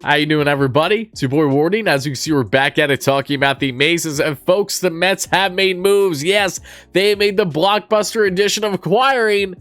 How you doing, everybody? It's your boy Wardy. As you can see, we're back at it talking about the Masons. And folks, the Mets have made moves. Yes, they made the blockbuster edition of acquiring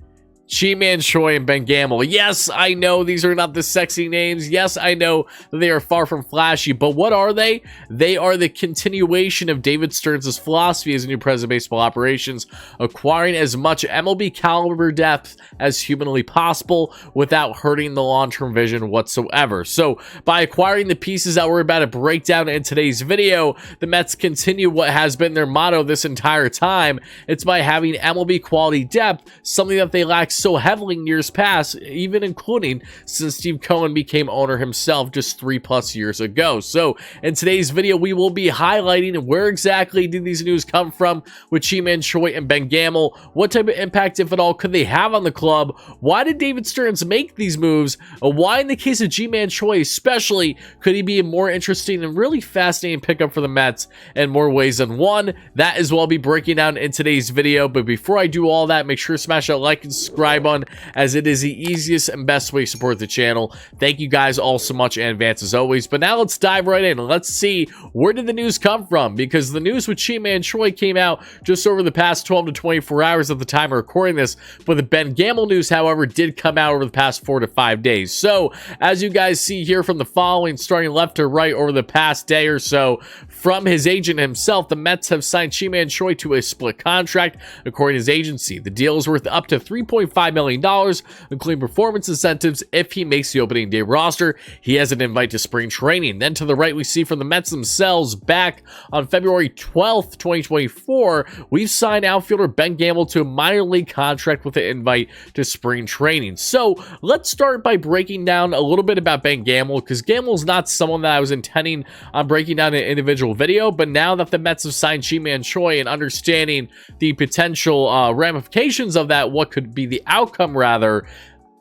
Choi and Ben Gamel. Yes, I know these are not the sexy names. Yes, I know they are far from flashy, but what are they? They are the continuation of David Stearns' philosophy as a new president of baseball operations, acquiring as much MLB caliber depth as humanly possible without hurting the long-term vision whatsoever. So by acquiring the pieces that we're about to break down in today's video, the Mets continue what has been their motto this entire time. It's by having MLB quality depth, something that they lack so heavily in years past, even including since Steve Cohen became owner himself just 3+ years ago. So in today's video, we will be highlighting where exactly did these news come from with Choi and Ben Gamel. What type of impact, if at all, could they have on the club? Why did David Stearns make these moves? Why, in the case of Choi especially, could he be a more interesting and really fascinating pickup for the Mets in more ways than one? That is what I'll be breaking down in today's video. But before I do all that, make sure to smash that like and subscribe button, as it is the easiest and best way to support the channel. Thank you guys all so much in advance as always. But now let's dive right in. Let's see, where did the news come from? Because the news with Choi came out just over the past 12 to 24 hours at the time of recording this, but the Ben Gamel news, however, did come out over the past 4 to 5 days. So as you guys see here from the following, starting left to right over the past day or so, from his agent himself, the Mets have signed Choi to a split contract. According to his agency, the deal is worth up to $3.5 million, including performance incentives if he makes the opening day roster. He has an invite to spring training. Then to the right, we see from the Mets themselves, back on February 12th, 2024, we've signed outfielder Ben Gamel to a minor league contract with an invite to spring training. So let's start by breaking down a little bit about Ben Gamel, because Gamel is not someone that I was intending on breaking down in an individual video, but now that the Mets have signed Choi and understanding the potential ramifications of that, what could be the outcome rather,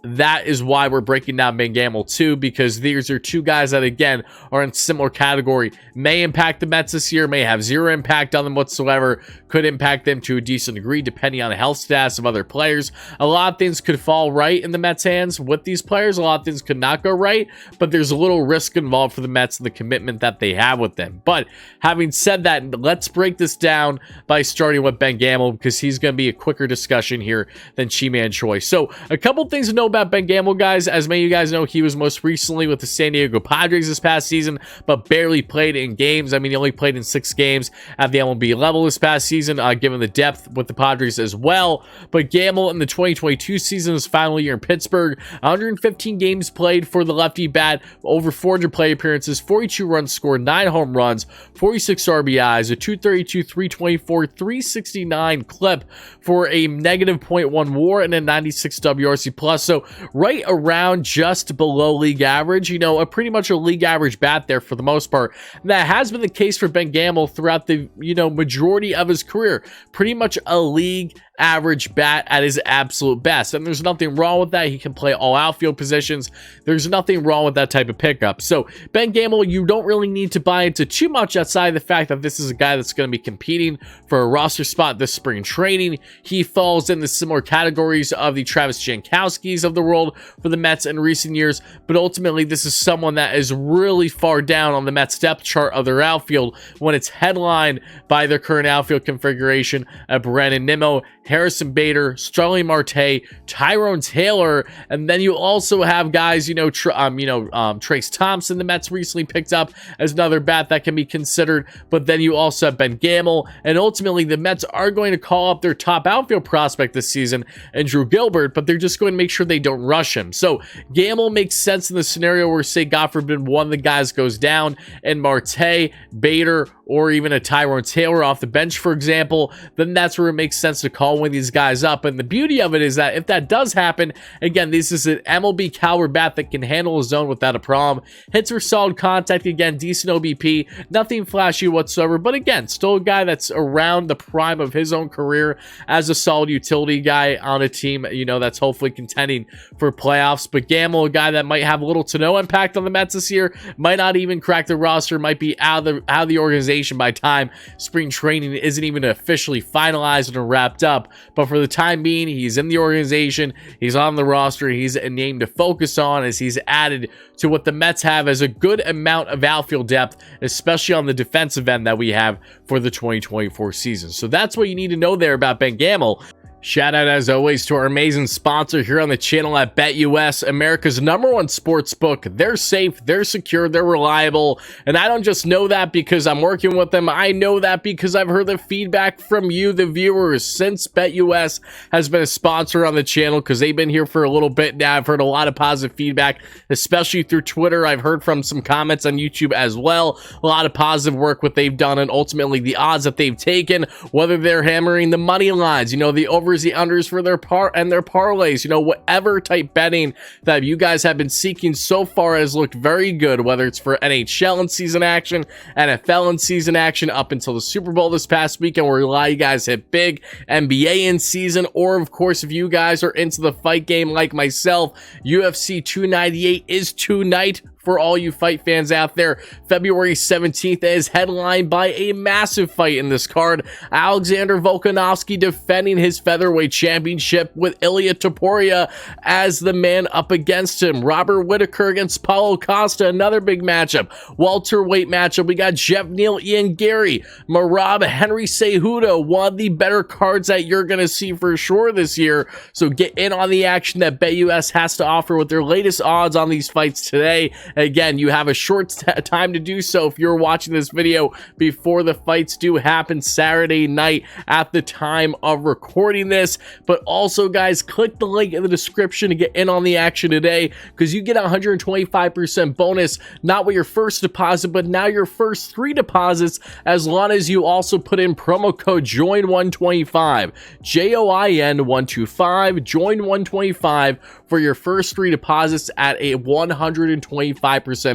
that is why we're breaking down Ben Gamel too, because these are two guys that, again, are in similar category. May impact the Mets this year, may have zero impact on them whatsoever, could impact them to a decent degree depending on the health status of other players. A lot of things could fall right in the Mets' hands with these players. A lot of things could not go right, but there's a little risk involved for the Mets and the commitment that they have with them. But having said that, let's break this down by starting with Ben Gamel, because he's going to be a quicker discussion here than Choi. So a couple things to know about Ben Gamel, guys. As many of you guys know, he was most recently with the San Diego Padres this past season, but barely played in games. I mean, he only played in 6 games at the MLB level this past season, given the depth with the Padres as well. But Gamel in the 2022 season, his final year in Pittsburgh, 115 games played for the lefty bat, over 400 play appearances, 42 runs scored, 9 home runs, 46 RBIs, a 232, 324, 369 clip for a negative .1 WAR and a 96 WRC plus. So right around just below league average, you know, pretty much a league average bat there for the most part. And that has been the case for Ben Gamel throughout the, majority of his career. Pretty much a league average bat at his absolute best, and there's nothing wrong with that. He can play all outfield positions. There's nothing wrong with that type of pickup. So Ben Gamel, you don't really need to buy into too much outside the fact that this is a guy that's going to be competing for a roster spot this spring training. He falls in the similar categories of the Travis Jankowskis of the world for the Mets in recent years, but ultimately this is someone that is really far down on the Mets depth chart of their outfield when it's headlined by their current outfield configuration of Brandon Nimmo, Harrison Bader, Starling Marte, Tyrone Taylor, and then you also have guys, Trace Thompson, the Mets recently picked up as another bat that can be considered, but then you also have Ben Gamel, and ultimately the Mets are going to call up their top outfield prospect this season, Andrew Gilbert, but they're just going to make sure they don't rush him. So Gamel makes sense in the scenario where, say, God forbid, one of the guys goes down, and Marte, Bader, or even a Tyrone Taylor off the bench, for example, then that's where it makes sense to call one of these guys up. And the beauty of it is that if that does happen, again, this is an MLB caliber bat that can handle a zone without a problem. Hits for solid contact, again, decent OBP, nothing flashy whatsoever, but again, still a guy that's around the prime of his own career as a solid utility guy on a team, that's hopefully contending for playoffs. But Gamel, a guy that might have little to no impact on the Mets this year, might not even crack the roster, might be out of the organization by time spring training isn't even officially finalized and wrapped up. But for the time being, he's in the organization, he's on the roster, he's a name to focus on as he's added to what the Mets have as a good amount of outfield depth, especially on the defensive end that we have for the 2024 season. So that's what you need to know there about Ben Gamel. Shout out as always to our amazing sponsor here on the channel at BetUS, America's #1 sports book. They're safe, they're secure, they're reliable, and I don't just know that because I'm working with them. I know that because I've heard the feedback from you, the viewers, since BetUS has been a sponsor on the channel, because they've been here for a little bit now. I've heard a lot of positive feedback, especially through Twitter. I've heard from some comments on YouTube as well. A lot of positive work what they've done, and ultimately the odds that they've taken, whether they're hammering the money lines, the over the unders for their their parlays, whatever type betting that you guys have been seeking so far has looked very good, whether it's for NHL in season action, NFL in season action up until the Super Bowl this past weekend where a lot of you guys hit big, NBA in season, or of course if you guys are into the fight game like myself, UFC 298 is tonight. For all you fight fans out there, February 17th is headlined by a massive fight in this card. Alexander Volkanovski defending his featherweight championship with Ilia Topuria as the man up against him. Robert Whittaker against Paulo Costa, another big matchup. Welterweight matchup, we got Jeff Neal, Ian Gary, Marab, Henry Cejudo, one of the better cards that you're going to see for sure this year. So get in on the action that BetUS has to offer with their latest odds on these fights today. Again, you have a short time to do so if you're watching this video before the fights do happen Saturday night at the time of recording this. But also, guys, click the link in the description to get in on the action today, because you get a 125% bonus, not with your first deposit, but now your first 3 deposits, as long as you also put in promo code JOIN125, JOIN125, JOIN125 for your first 3 deposits at a 125%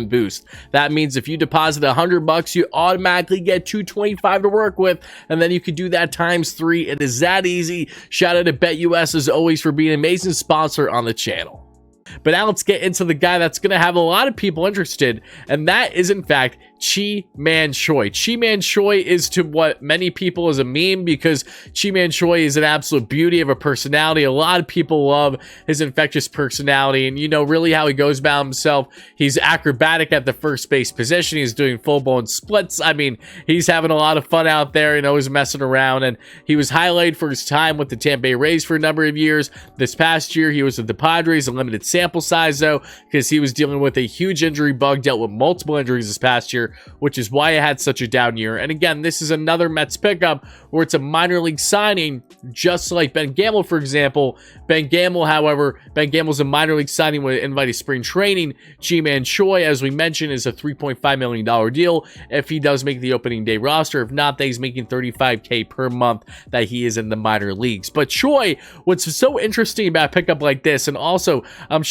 boost. That means if you deposit $100, you automatically get $225 to work with, and then you could do that times 3. It is that easy. Shout out to BetUS as always for being an amazing sponsor on the channel. But now let's get into the guy that's going to have a lot of people interested, and that is in fact Chi-Man Choi. Chi-Man Choi is to what many people is a meme, because Chi-Man Choi is an absolute beauty of a personality. A lot of people love his infectious personality, and really how he goes about himself. He's acrobatic at the first base position. He's doing full-blown splits. I mean, he's having a lot of fun out there, he's messing around, and he was highlighted for his time with the Tampa Bay Rays for a number of years. This past year, he was with the Padres, a limited sample size though, because he was dealing with a huge injury bug, dealt with multiple injuries this past year, which is why I had such a down year. And again, this is another Mets pickup where it's a minor league signing, just like Ben Gamel, for example. Ben Gamel, however, Ben Gamel's a minor league signing with invited spring training. Chi-Man Choi, as we mentioned, is a $3.5 million deal if he does make the opening day roster. If not, then he's making $35K per month that he is in the minor leagues. But Choi, what's so interesting about a pickup like this, and also,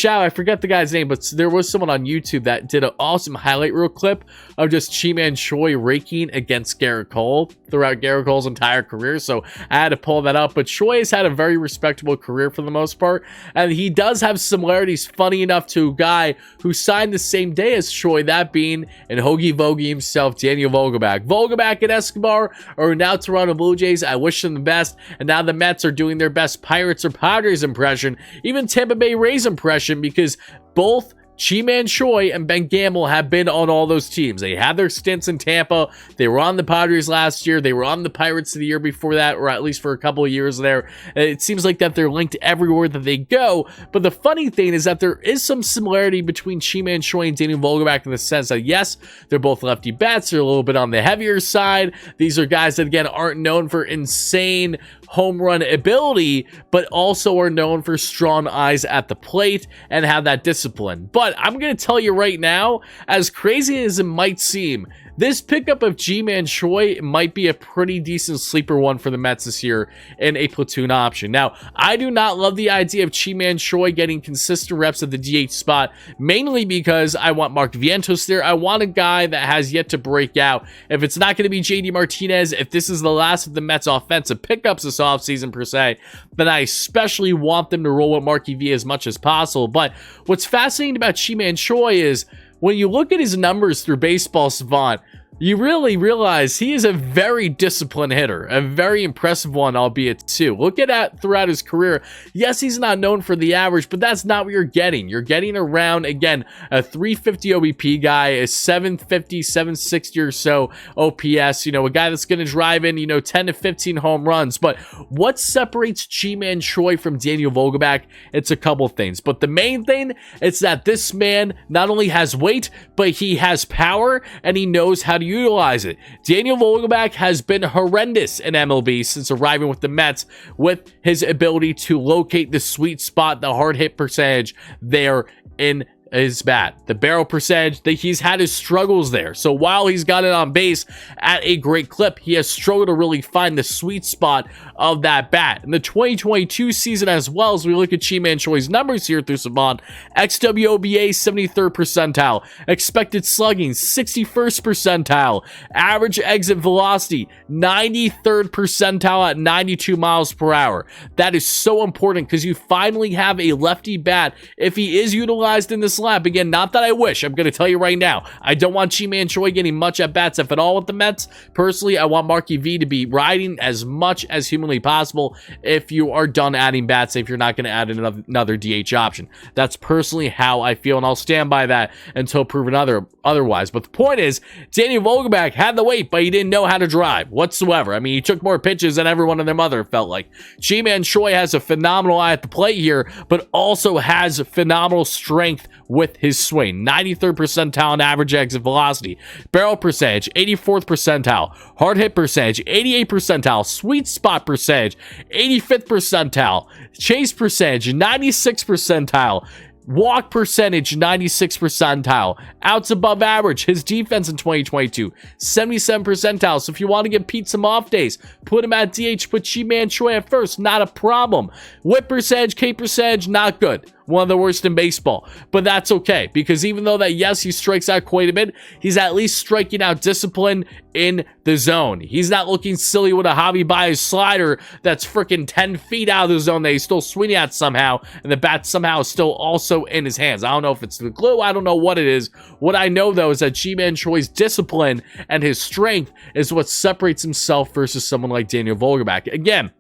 I forget the guy's name, but there was someone on YouTube that did an awesome highlight reel clip of just Chi-Man Choi raking against Garrett Cole throughout Garrett Cole's entire career. So I had to pull that up. But Choi has had a very respectable career for the most part, and he does have similarities, funny enough, to a guy who signed the same day as Choi, that being in Hoagie Vogie himself, Daniel Vogelbach. Vogelbach and Escobar are now Toronto Blue Jays. I wish them the best, and now the Mets are doing their best Pirates or Padres impression, even Tampa Bay Rays impression, because both Chi-Man Choi and Ben Gamel have been on all those teams. They had their stints in Tampa. They were on the Padres last year. They were on the Pirates the year before that, or at least for a couple of years there. It seems like that they're linked everywhere that they go. But the funny thing is that there is some similarity between Chi-Man Choi and Daniel Vogelbach in the sense that, yes, they're both lefty bats. They're a little bit on the heavier side. These are guys that, again, aren't known for insane home run ability, but also are known for strong eyes at the plate and have that discipline. But I'm going to tell you right now, as crazy as it might seem, this pickup of Chi-Man Choi might be a pretty decent sleeper one for the Mets this year in a platoon option. Now, I do not love the idea of Chi-Man Choi getting consistent reps at the DH spot, mainly because I want Mark Vientos there. I want a guy that has yet to break out. If it's not going to be JD Martinez, if this is the last of the Mets offensive pickups this offseason per se, then I especially want them to roll with Marky V as much as possible. But what's fascinating about Chi-Man Choi is when you look at his numbers through Baseball Savant, You really realize he is a very disciplined hitter, a very impressive one, albeit too. Look at that throughout his career. Yes, he's not known for the average, but that's not what you're getting. You're getting around, again, a 350 OBP guy, a 750, 760 or so OPS, a guy that's going to drive in, 10 to 15 home runs. But what separates Ji-Man Choi from Daniel Vogelbach? It's a couple things. But the main thing is that this man not only has weight, but he has power, and he knows how to utilize it. Daniel Vogelbach has been horrendous in MLB since arriving with the Mets, with his ability to locate the sweet spot, the hard hit percentage there in his bat. The barrel percentage, that he's had his struggles there. So while he's got it on base at a great clip, he has struggled to really find the sweet spot of that bat. In the 2022 season as well, as we look at Ji-Man Choi's numbers here through Savant, XWOBA 73rd percentile, expected slugging 61st percentile, average exit velocity 93rd percentile at 92 miles per hour. That is so important because you finally have a lefty bat if he is utilized in this lap. Again, not that I wish. I'm going to tell you right now, I don't want Ji-Man Choi getting much at bats, if at all, with the Mets. Personally, I want Marky V to be riding as much as humanly possible if you are done adding bats, if you're not going to add another DH option. That's personally how I feel, and I'll stand by that until proven otherwise. But the point is, Daniel Vogelbach had the weight, but he didn't know how to drive whatsoever. I mean, he took more pitches than everyone and their mother, felt like. Ji-Man Choi has a phenomenal eye at the plate here, but also has phenomenal strength with his swing. 93rd percentile in average exit velocity, barrel percentage 84th percentile, hard hit percentage 88th percentile, sweet spot percentage 85th percentile, chase percentage 96th percentile, walk percentage 96th percentile, outs above average. His defense in 2022 77th percentile. So if you want to give Pete some off days, put him at DH, put Ji-Man Choi at first, not a problem. Whip percentage, K percentage, not good. One of the worst in baseball, but that's okay, because even though that, yes, he strikes out quite a bit, he's at least striking out discipline in the zone. He's not looking silly with a hobby by his slider that's freaking 10 feet out of the zone that he's still swinging at somehow, and the bat somehow is still also in his hands. I don't know if it's the glue, I don't know what it is. What I know, though, is that Ji-Man Choi's discipline and his strength is what separates himself versus someone like Daniel Vogelbach. Again,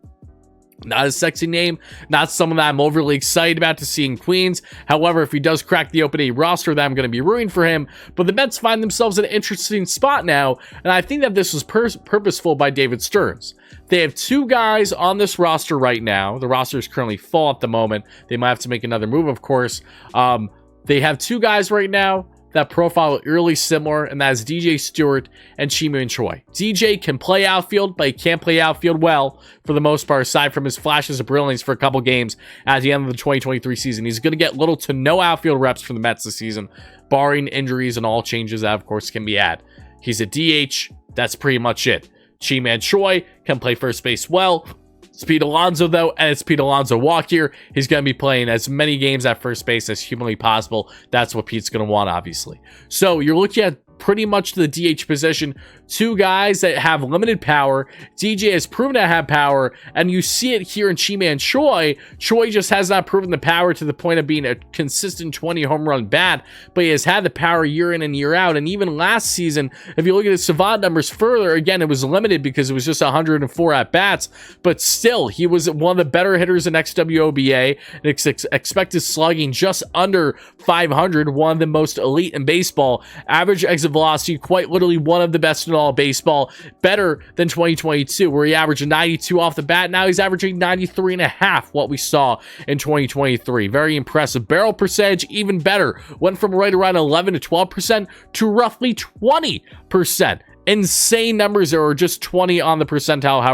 not a sexy name, not someone that I'm overly excited about to see in Queens. However, if he does crack the open A roster, then I'm going to be rooting for him. But the Mets find themselves in an interesting spot now, and I think that this was purposeful by David Stearns. They have two guys on this roster right now. The roster is currently full at the moment. They might have to make another move, of course. They have two guys right now that profile eerily similar, and that is DJ Stewart and Ji-Man Choi. DJ can play outfield, but he can't play outfield well for the most part, aside from his flashes of brilliance for a couple games at the end of the 2023 season. He's going to get little to no outfield reps for the Mets this season, barring injuries and all changes that, of course, can be had. He's a DH. That's pretty much it. Ji-Man Choi can play first base well. It's Pete Alonso, though, and it's Pete Alonso walk here. He's going to be playing as many games at first base as humanly possible. That's what Pete's going to want, obviously. So you're looking at pretty much the DH position, two guys that have limited power. DJ has proven to have power, and you see it here in Ji-Man Choi. Choi just has not proven the power to the point of being a consistent 20 home run bat, but he has had the power year in and year out. And even last season, if you look at his Savant numbers further, again, it was limited because it was just 104 at bats, but still, he was one of the better hitters in XWOBA, expected slugging just under 500, one of the most elite in baseball. Average exit velocity, quite literally one of the best in all of baseball, better than 2022, where he averaged 92 off the bat. Now he's averaging 93.5, what we saw in 2023. Very impressive. Barrel percentage, even better. Went from right around 11 to 12% to roughly 20%. Insane numbers there, or just 20 on the percentile,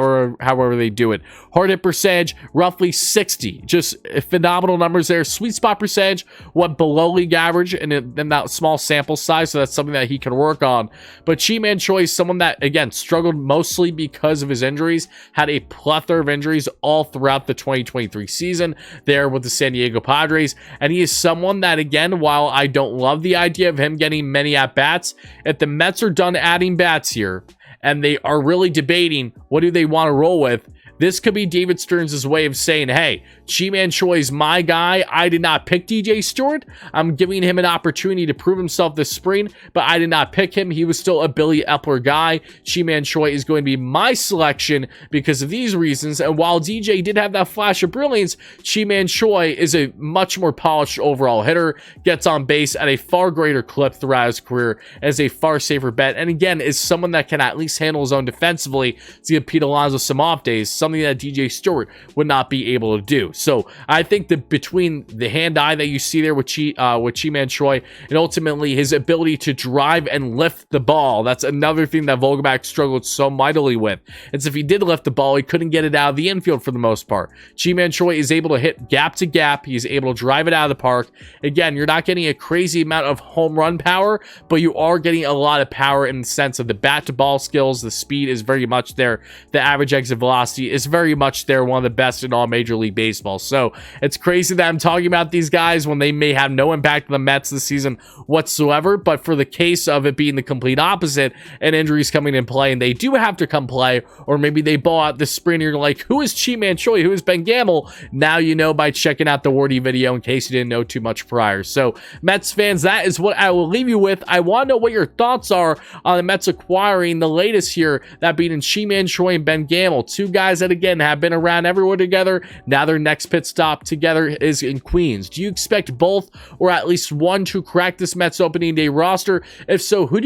however they do it. Hard hit percentage, roughly 60. Just phenomenal numbers there. Sweet spot percentage went below league average in that small sample size, so that's something that he can work on. But Ji-Man Choi is someone that, again, struggled mostly because of his injuries, had a plethora of injuries all throughout the 2023 season there with the San Diego Padres, and he is someone that, again, while I don't love the idea of him getting many at-bats, if the Mets are done adding bats here, and they are really debating what do they want to roll with, This could be David Stearns' way of saying, hey, Chi-Man Choi's my guy. I did not pick DJ Stewart. I'm giving him an opportunity to prove himself this spring, but I did not pick him. He was still a Billy Epler guy. Chi-Man Choi is going to be my selection because of these reasons. And while DJ did have that flash of brilliance, Chi-Man Choi is a much more polished overall hitter, gets on base at a far greater clip throughout his career, as a far safer bet. And again, is someone that can at least handle his own defensively to give Pete Alonso some off days, something that DJ Stewart would not be able to do. So I think that between the hand-eye that you see there with Chi-Man Choi and ultimately his ability to drive and lift the ball, that's another thing that Vogelbach struggled so mightily with. It's if he did lift the ball, he couldn't get it out of the infield for the most part. Chi-Man Choi is able to hit gap to gap. He's able to drive it out of the park. Again, you're not getting a crazy amount of home run power, but you are getting a lot of power in the sense of the bat to ball skills. The speed is very much there. The average exit velocity is very much there. One of the best in all Major League Baseball. So it's crazy that I'm talking about these guys when they may have no impact on the Mets this season whatsoever. But for the case of it being the complete opposite and injuries coming in play, and they do have to come play, or maybe they ball out this spring, you're like, who is Chi-Man Choi? Who is Ben Gamel? Now you know by checking out the Wardy video in case you didn't know too much prior. So Mets fans, that is what I will leave you with. I want to know what your thoughts are on the Mets acquiring the latest here, that being in Chi-Man Choi and Ben Gamel, two guys that again have been around everywhere together. Now their next pit stop together is in Queens. Do you expect both or at least one to crack this Mets opening day roster? If so, who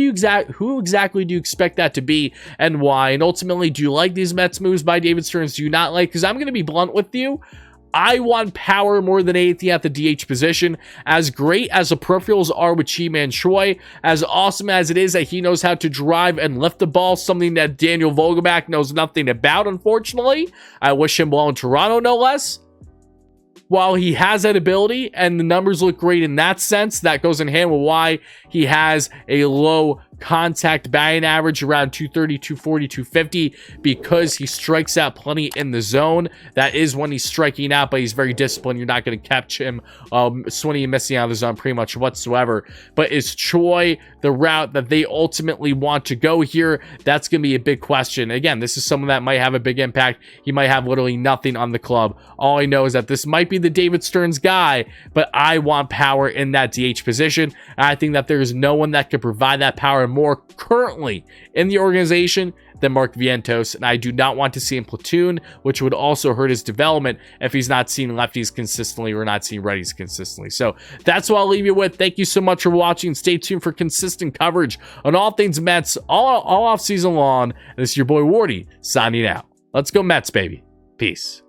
exactly do you expect that to be and why? And ultimately, do you like these Mets moves by David Stearns? Do you not like? Because I'm going to be blunt with you. I want power more than anything at the DH position. As great as the peripherals are with Chi-Man Choi, as awesome as it is that he knows how to drive and lift the ball, something that Daniel Vogelbach knows nothing about, unfortunately. I wish him well in Toronto, no less. While he has that ability and the numbers look great in that sense, that goes in hand with why he has a low contact batting average around 230, 240, 250, because he strikes out plenty in the zone. That is when he's striking out, but he's very disciplined. You're not going to catch him swinging and missing out of the zone pretty much whatsoever. But is Choi the route that they ultimately want to go here? That's going to be a big question. Again, this is someone that might have a big impact. He might have literally nothing on the club. All I know is that this might be the David Stearns guy, but I want power in that DH position. And I think that there's no one that can provide that power more currently in the organization than Mark Vientos, and I do not want to see him platoon, which would also hurt his development if he's not seeing lefties consistently or not seeing righties consistently. So that's what I'll leave you with. Thank you so much for watching. Stay tuned for consistent coverage on all things Mets all off season long. And this is your boy Wardy signing out. Let's go Mets, baby. Peace.